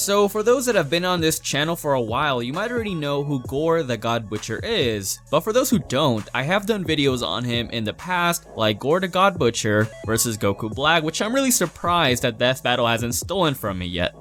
So for those that have been on this channel for a while, you might already know who Gorr the God Butcher is, but for those who don't, I have done videos on him in the past, like Gorr the God Butcher versus Goku Black, which I'm really surprised that Death Battle hasn't stolen from me yet.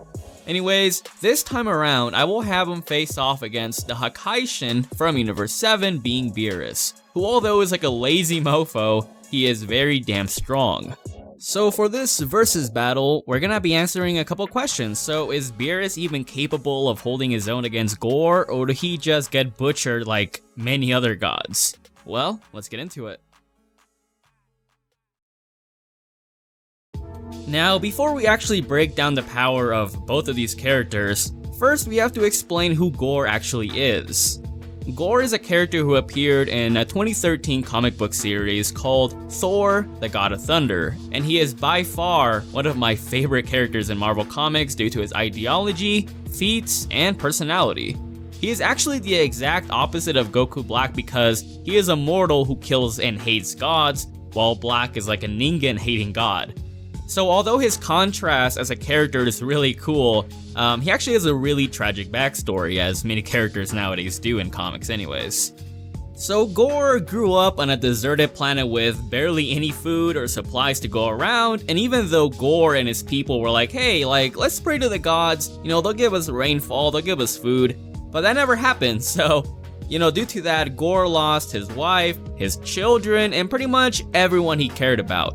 Anyways, this time around, I will have him face off against the Hakaishin from Universe 7 being Beerus, who although is like a lazy mofo, he is very damn strong. So for this versus battle, we're gonna be answering a couple questions. So is Beerus even capable of holding his own against Gorr, or did he just get butchered like many other gods? Well, let's get into it. Now, before we actually break down the power of both of these characters, first we have to explain who Gorr actually is. Gorr is a character who appeared in a 2013 comic book series called Thor the God of Thunder, and he is by far one of my favorite characters in Marvel Comics due to his ideology, feats, and personality. He is actually the exact opposite of Goku Black because he is a mortal who kills and hates gods, while Black is like a Ningen hating god. So although his contrast as a character is really cool, he actually has a really tragic backstory, as many characters nowadays do in comics anyways. So Gorr grew up on a deserted planet with barely any food or supplies to go around, and even though Gorr and his people were like, hey, let's pray to the gods, they'll give us rainfall, they'll give us food, but that never happened. So, due to that, Gorr lost his wife, his children, and pretty much everyone he cared about.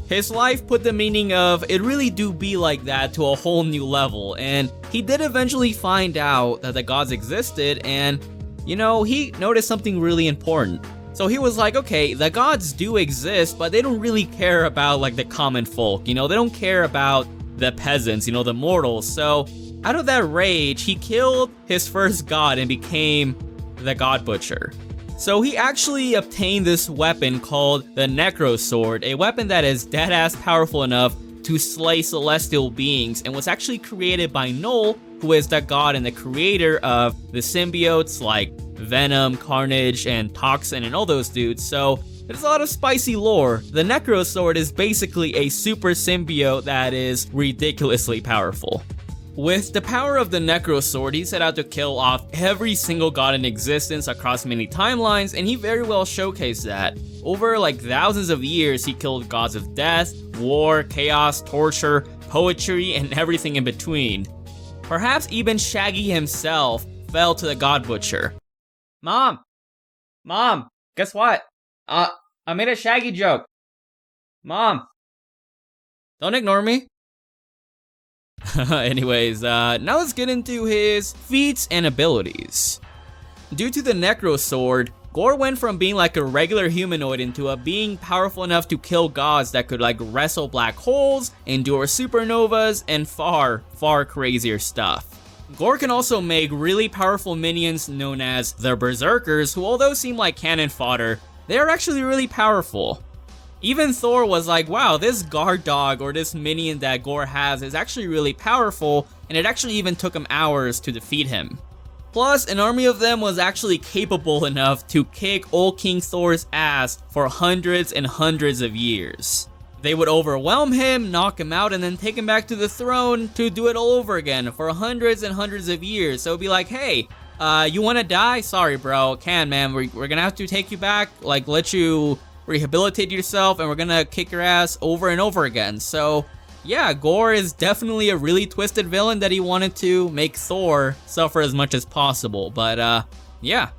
His life put the meaning of it really do be like that to a whole new level, and he did eventually find out that the gods existed, and he noticed something really important. So he was like, okay, the gods do exist, but they don't really care about like the common folk, they don't care about the peasants, the mortals. So out of that rage, he killed his first god and became the God Butcher. So he actually obtained this weapon called the Necro Sword, a weapon that is deadass powerful enough to slay celestial beings, and was actually created by Null, who is the god and the creator of the symbiotes like Venom, Carnage, and Toxin, and all those dudes. So there's a lot of spicy lore. The Necro Sword is basically a super symbiote that is ridiculously powerful. With the power of the Necro Sword, he set out to kill off every single god in existence across many timelines, and he very well showcased that. Over thousands of years, he killed gods of death, war, chaos, torture, poetry, and everything in between. Perhaps even Shaggy himself fell to the God Butcher. Mom, guess what? I made a Shaggy joke. Mom, don't ignore me. Anyways, now let's get into his feats and abilities. Due to the Necro Sword, Gorr went from being like a regular humanoid into a being powerful enough to kill gods that could wrestle black holes, endure supernovas, and far, far crazier stuff. Gorr can also make really powerful minions known as the Berserkers, who although seem like cannon fodder, they are actually really powerful. Even Thor was like, wow, this guard dog or this minion that Gorr has is actually really powerful, and it actually even took him hours to defeat him. Plus, an army of them was actually capable enough to kick old King Thor's ass for hundreds and hundreds of years. They would overwhelm him, knock him out, and then take him back to the throne to do it all over again for hundreds and hundreds of years. So it'd be like, hey, you wanna die? Sorry bro, man, we're gonna have to take you back, let you rehabilitate yourself, and we're gonna kick your ass over and over again. So yeah, Gorr is definitely a really twisted villain that he wanted to make Thor suffer as much as possible, but yeah.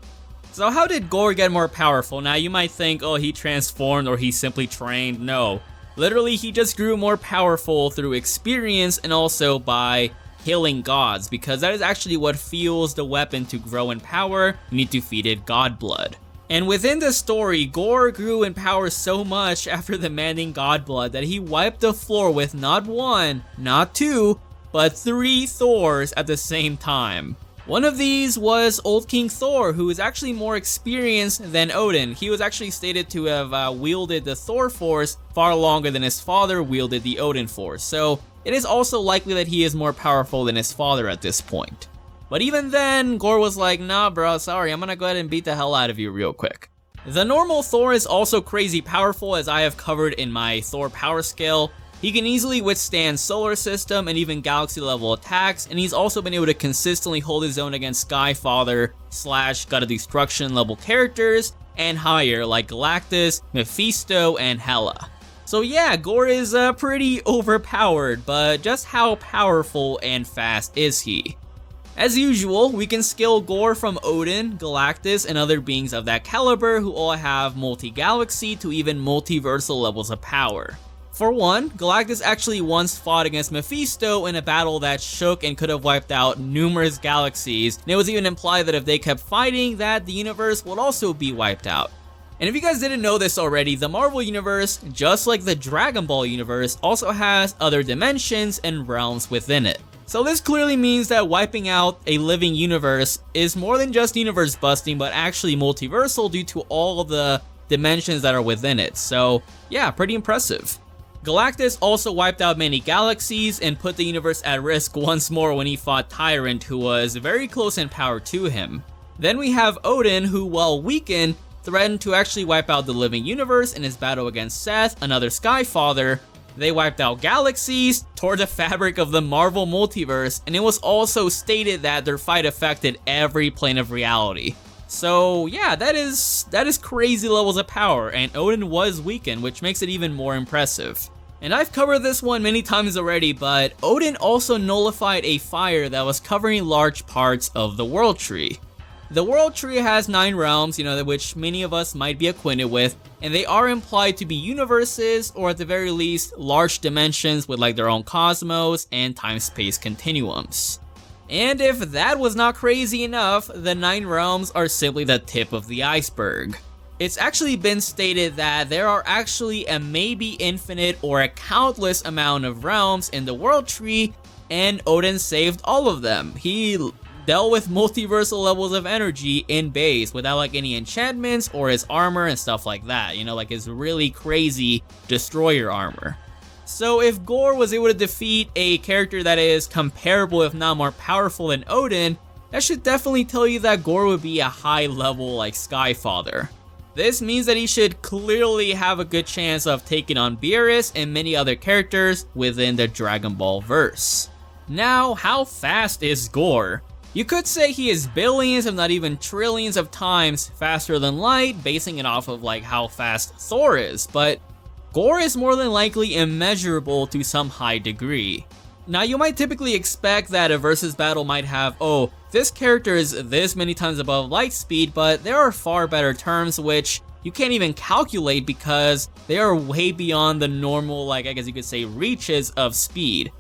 So how did Gorr get more powerful? Now you might think, oh, he transformed or he simply trained. No, literally he just grew more powerful through experience and also by killing gods, because that is actually what fuels the weapon to grow in power. You need to feed it god blood. And within the story, Gorr grew in power so much after demanding god blood that he wiped the floor with not one, not two, but 3 Thors at the same time. One of these was old King Thor, who is actually more experienced than Odin. He was actually stated to have wielded the Thor Force far longer than his father wielded the Odin Force, so it is also likely that he is more powerful than his father at this point. But even then, Gorr was like, nah bro, sorry, I'm gonna go ahead and beat the hell out of you real quick. The normal Thor is also crazy powerful, as I have covered in my Thor power scale. He can easily withstand solar system and even galaxy level attacks, and he's also been able to consistently hold his own against Skyfather / God of Destruction level characters and higher like Galactus, Mephisto, and Hela. So yeah, Gorr is pretty overpowered, but just how powerful and fast is he? As usual, we can skill Gorr from Odin, Galactus, and other beings of that caliber who all have multi-galaxy to even multiversal levels of power. For one, Galactus actually once fought against Mephisto in a battle that shook and could have wiped out numerous galaxies, and it was even implied that if they kept fighting, that the universe would also be wiped out. And if you guys didn't know this already, the Marvel Universe, just like the Dragon Ball universe, also has other dimensions and realms within it. So this clearly means that wiping out a living universe is more than just universe busting, but actually multiversal due to all of the dimensions that are within it. So yeah, pretty impressive. Galactus also wiped out many galaxies and put the universe at risk once more when he fought Tyrant, who was very close in power to him. Then we have Odin, who, while weakened, threatened to actually wipe out the living universe in his battle against Seth, another Skyfather. They wiped out galaxies, tore the fabric of the Marvel multiverse, and it was also stated that their fight affected every plane of reality. So yeah, that is crazy levels of power, and Odin was weakened, which makes it even more impressive. And I've covered this one many times already, but Odin also nullified a fire that was covering large parts of the World Tree. The World Tree has 9 realms, which many of us might be acquainted with, and they are implied to be universes, or at the very least, large dimensions with like their own cosmos and time-space continuums. And if that was not crazy enough, the 9 realms are simply the tip of the iceberg. It's actually been stated that there are actually a maybe infinite or a countless amount of realms in the World Tree, and Odin saved all of them. He dealt with multiversal levels of energy in base without like any enchantments or his armor and stuff like that, like his really crazy destroyer armor. So if Gorr was able to defeat a character that is comparable if not more powerful than Odin, that should definitely tell you that Gorr would be a high level like Skyfather. This means that he should clearly have a good chance of taking on Beerus and many other characters within the Dragon Ball verse. Now, how fast is Gorr? You could say he is billions, if not even trillions of times faster than light, basing it off of like how fast Thor is, but Gorr is more than likely immeasurable to some high degree. Now you might typically expect that a versus battle might have, oh, this character is this many times above light speed, but there are far better terms which you can't even calculate because they are way beyond the normal, like I guess you could say, reaches of speed.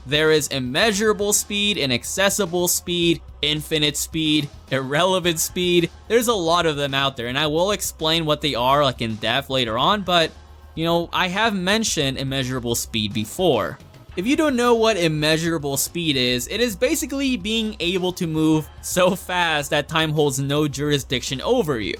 There is immeasurable speed, inaccessible speed, infinite speed, irrelevant speed. There's a lot of them out there, and I will explain what they are like in depth later on, but I have mentioned immeasurable speed before. If you don't know what immeasurable speed is, it is basically being able to move so fast that time holds no jurisdiction over you.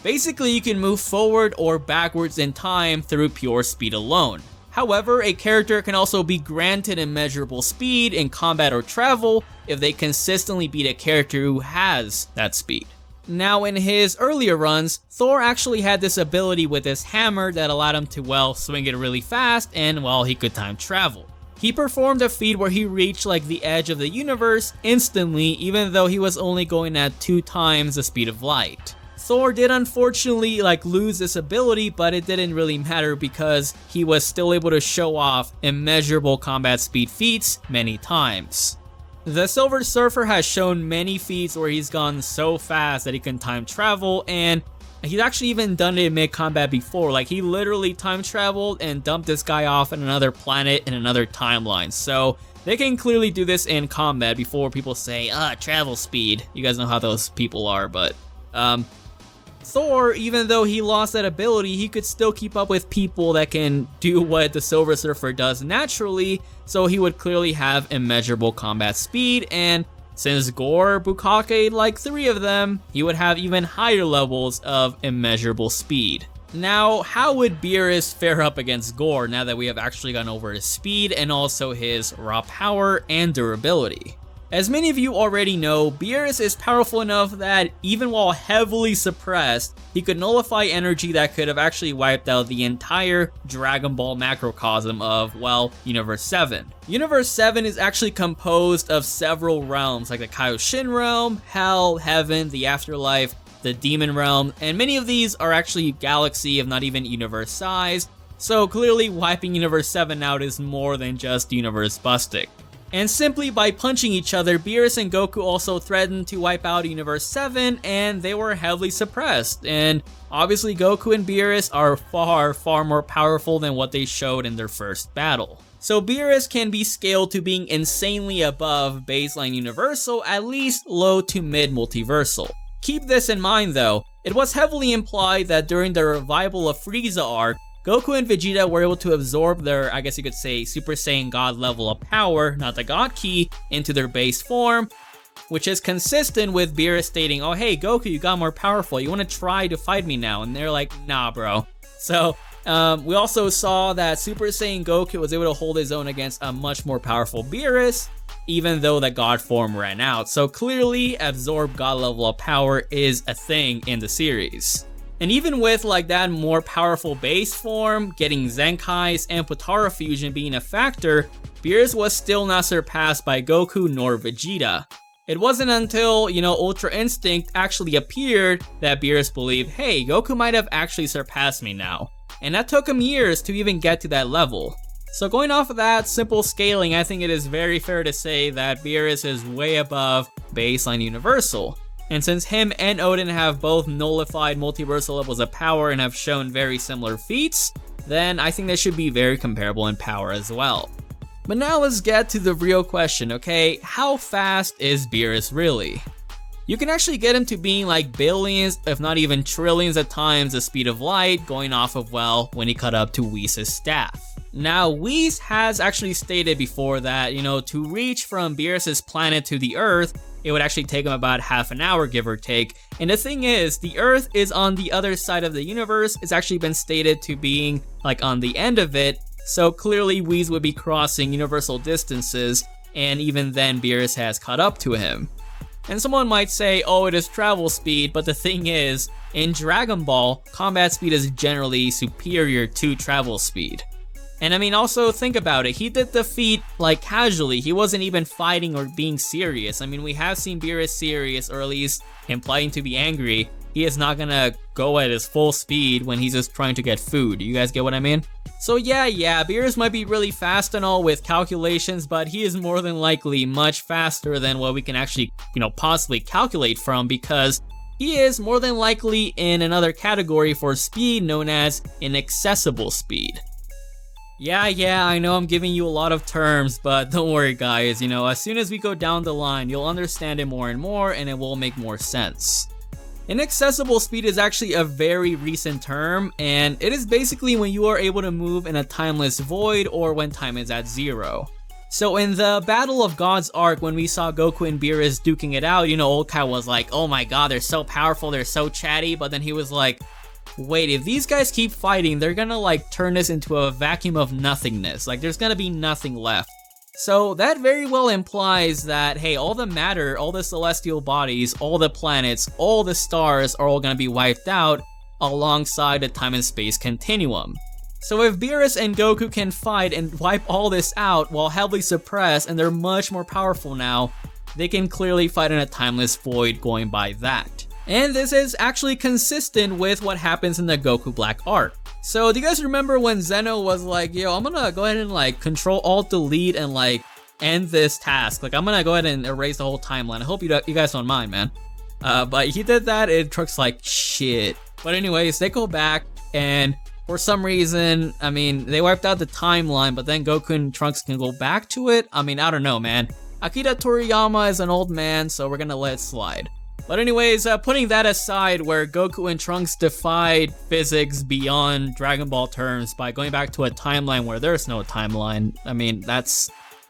Basically, you can move forward or backwards in time through pure speed alone. However, a character can also be granted immeasurable speed in combat or travel if they consistently beat a character who has that speed. Now, in his earlier runs, Thor actually had this ability with his hammer that allowed him to, well, swing it really fast and, well, he could time travel. He performed a feat where he reached like the edge of the universe instantly, even though he was only going at 2 times the speed of light. Thor did unfortunately lose this ability, but it didn't really matter because he was still able to show off immeasurable combat speed feats many times. The Silver Surfer has shown many feats where he's gone so fast that he can time travel, and he's actually even done it in mid-combat before. Like, he literally time traveled and dumped this guy off on another planet in another timeline. So they can clearly do this in combat before people say, travel speed. You guys know how those people are, but Thor, even though he lost that ability, he could still keep up with people that can do what the Silver Surfer does naturally, so he would clearly have immeasurable combat speed, and since Gorr Bukake like 3 of them, he would have even higher levels of immeasurable speed. Now, how would Beerus fare up against Gorr now that we have actually gone over his speed and also his raw power and durability? As many of you already know, Beerus is powerful enough that even while heavily suppressed, he could nullify energy that could have actually wiped out the entire Dragon Ball macrocosm of, well, Universe 7. Universe 7 is actually composed of several realms, like the Kaioshin realm, Hell, Heaven, the Afterlife, the Demon realm, and many of these are actually galaxy, if not even universe size, so clearly wiping Universe 7 out is more than just universe busting. And simply by punching each other, Beerus and Goku also threatened to wipe out Universe 7, and they were heavily suppressed. And obviously Goku and Beerus are far more powerful than what they showed in their first battle. So Beerus can be scaled to being insanely above baseline Universal, at least low to mid Multiversal. Keep this in mind though, it was heavily implied that during the revival of Frieza arc, Goku and Vegeta were able to absorb their, I guess you could say, Super Saiyan God level of power, not the God Ki, into their base form, which is consistent with Beerus stating, oh hey Goku, you got more powerful, you want to try to fight me now? And they're like, nah bro. So, we also saw that Super Saiyan Goku was able to hold his own against a much more powerful Beerus, even though the God form ran out. So clearly, absorb God level of power is a thing in the series. And even with like that more powerful base form, getting Zenkai's and Potara fusion being a factor, Beerus was still not surpassed by Goku nor Vegeta. It wasn't until, Ultra Instinct actually appeared that Beerus believed, hey, Goku might have actually surpassed me now. And that took him years to even get to that level. So going off of that simple scaling, I think it is very fair to say that Beerus is way above baseline Universal. And since him and Odin have both nullified multiversal levels of power and have shown very similar feats, then I think they should be very comparable in power as well. But now let's get to the real question, okay? How fast is Beerus really? You can actually get him to being like billions, if not even trillions of times the speed of light, going off of, well, when he caught up to Whis' staff. Now, Whis has actually stated before that, to reach from Beerus' planet to the Earth, it would actually take him about half an hour, give or take. And the thing is, the Earth is on the other side of the universe. It's actually been stated to being like on the end of it. So clearly Whis would be crossing universal distances, and even then Beerus has caught up to him. And someone might say, oh, it is travel speed, but the thing is, in Dragon Ball, combat speed is generally superior to travel speed. And I mean, also think about it, he did the feat like casually, he wasn't even fighting or being serious. I mean, we have seen Beerus serious, or at least implying to be angry. He is not gonna go at his full speed when he's just trying to get food. You guys get what I mean? So yeah, Beerus might be really fast and all with calculations, but he is more than likely much faster than what we can actually, possibly calculate from, because he is more than likely in another category for speed known as inaccessible speed. Yeah, I know I'm giving you a lot of terms, but don't worry guys, as soon as we go down the line, you'll understand it more and more, and it will make more sense. Inaccessible speed is actually a very recent term, and it is basically when you are able to move in a timeless void or when time is at 0. So in the Battle of Gods arc, when we saw Goku and Beerus duking it out, old Kai was like, oh my god, they're so powerful, they're so chatty, but then he was like, wait, if these guys keep fighting, they're gonna like turn this into a vacuum of nothingness. Like there's gonna be nothing left. So that very well implies that, hey, all the matter, all the celestial bodies, all the planets, all the stars are all gonna be wiped out alongside the time and space continuum. So if Beerus and Goku can fight and wipe all this out while heavily suppressed, and they're much more powerful now, they can clearly fight in a timeless void going by that. And this is actually consistent with what happens in the Goku Black arc. So do you guys remember when Zeno was like, yo, I'm gonna go ahead and like Control Alt Delete and like end this task. Like I'm gonna go ahead and erase the whole timeline. I hope you guys don't mind, man. But he did that and Trunks like, shit. But anyways, they go back and for some reason, I mean, they wiped out the timeline, but then Goku and Trunks can go back to it. I mean, I don't know, man. Akira Toriyama is an old man, so we're gonna let it slide. But anyways, putting that aside, where Goku and Trunks defied physics beyond Dragon Ball terms by going back to a timeline where there's no timeline, I mean, that's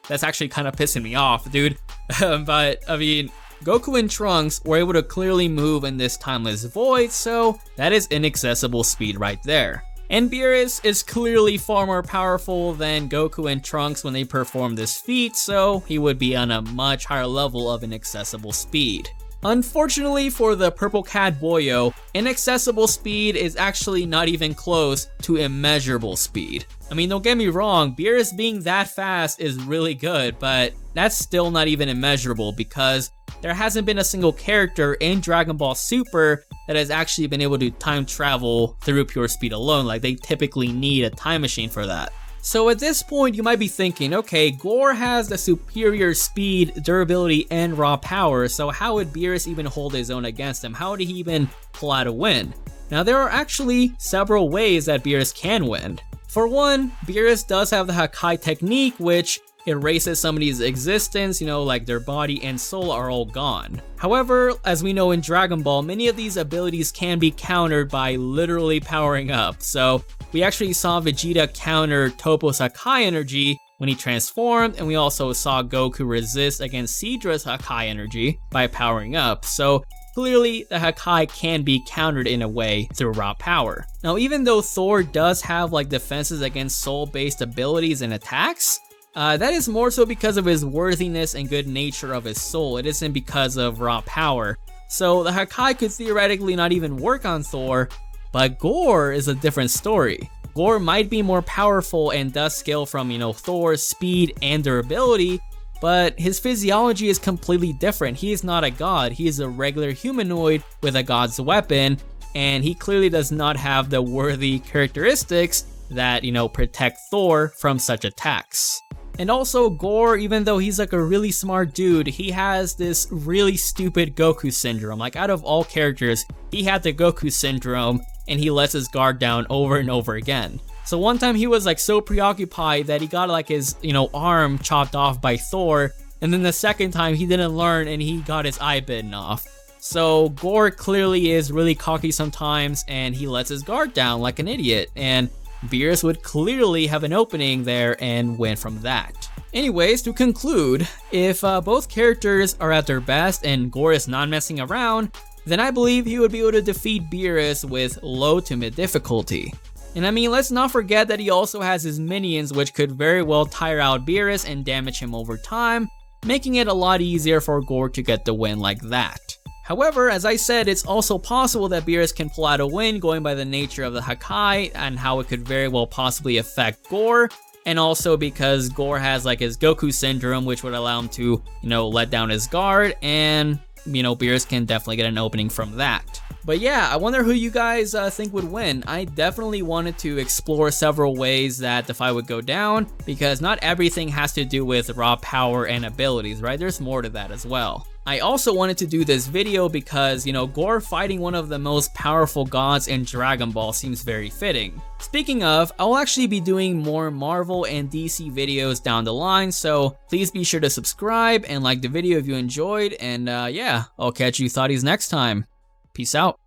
actually kind of pissing me off, dude. But, I mean, Goku and Trunks were able to clearly move in this timeless void, so that is inaccessible speed right there. And Beerus is clearly far more powerful than Goku and Trunks when they perform this feat, so he would be on a much higher level of inaccessible speed. Unfortunately for the Purple Cat Boyo, inaccessible speed is actually not even close to immeasurable speed. I mean, don't get me wrong, Beerus being that fast is really good, but that's still not even immeasurable because there hasn't been a single character in Dragon Ball Super that has actually been able to time travel through pure speed alone. Like, they typically need a time machine for that. So at this point, you might be thinking, okay, Gorr has the superior speed, durability, and raw power, so how would Beerus even hold his own against him? How would he even pull out a win? Now, there are actually several ways that Beerus can win. For one, Beerus does have the Hakai technique, which erases somebody's existence, like their body and soul are all gone. However, as we know in Dragon Ball, many of these abilities can be countered by literally powering up. So we actually saw Vegeta counter Toppo's Hakai energy when he transformed, and we also saw Goku resist against Sidra's Hakai energy by powering up. So clearly, the Hakai can be countered in a way through raw power. Now, even though Thor does have defenses against soul-based abilities and attacks, that is more so because of his worthiness and good nature of his soul. It isn't because of raw power. So the Hakai could theoretically not even work on Thor, but Gorr is a different story. Gorr might be more powerful and does scale from, Thor's speed and durability, but his physiology is completely different. He is not a god, he is a regular humanoid with a god's weapon, and he clearly does not have the worthy characteristics that, protect Thor from such attacks. And also, Gorr, even though he's a really smart dude, he has this really stupid Goku syndrome. Out of all characters, he had the Goku syndrome, and he lets his guard down over and over again. So one time he was so preoccupied that he got his, arm chopped off by Thor, and then the second time he didn't learn and he got his eye bitten off. So Gorr clearly is really cocky sometimes, and he lets his guard down like an idiot, and Beerus would clearly have an opening there and win from that. Anyways, to conclude, if both characters are at their best and Gorr is not messing around, then I believe he would be able to defeat Beerus with low to mid difficulty. And I mean, let's not forget that he also has his minions, which could very well tire out Beerus and damage him over time, making it a lot easier for Gorr to get the win like that. However, as I said, it's also possible that Beerus can pull out a win going by the nature of the Hakai and how it could very well possibly affect Gorr, and also because Gorr has his Goku syndrome, which would allow him to, let down his guard, and, Beerus can definitely get an opening from that. But yeah, I wonder who you guys think would win. I definitely wanted to explore several ways that the fight would go down, because not everything has to do with raw power and abilities, right? There's more to that as well. I also wanted to do this video because, Gorr fighting one of the most powerful gods in Dragon Ball seems very fitting. Speaking of, I'll actually be doing more Marvel and DC videos down the line, so please be sure to subscribe and like the video if you enjoyed, and yeah, I'll catch you thotties next time. Peace out.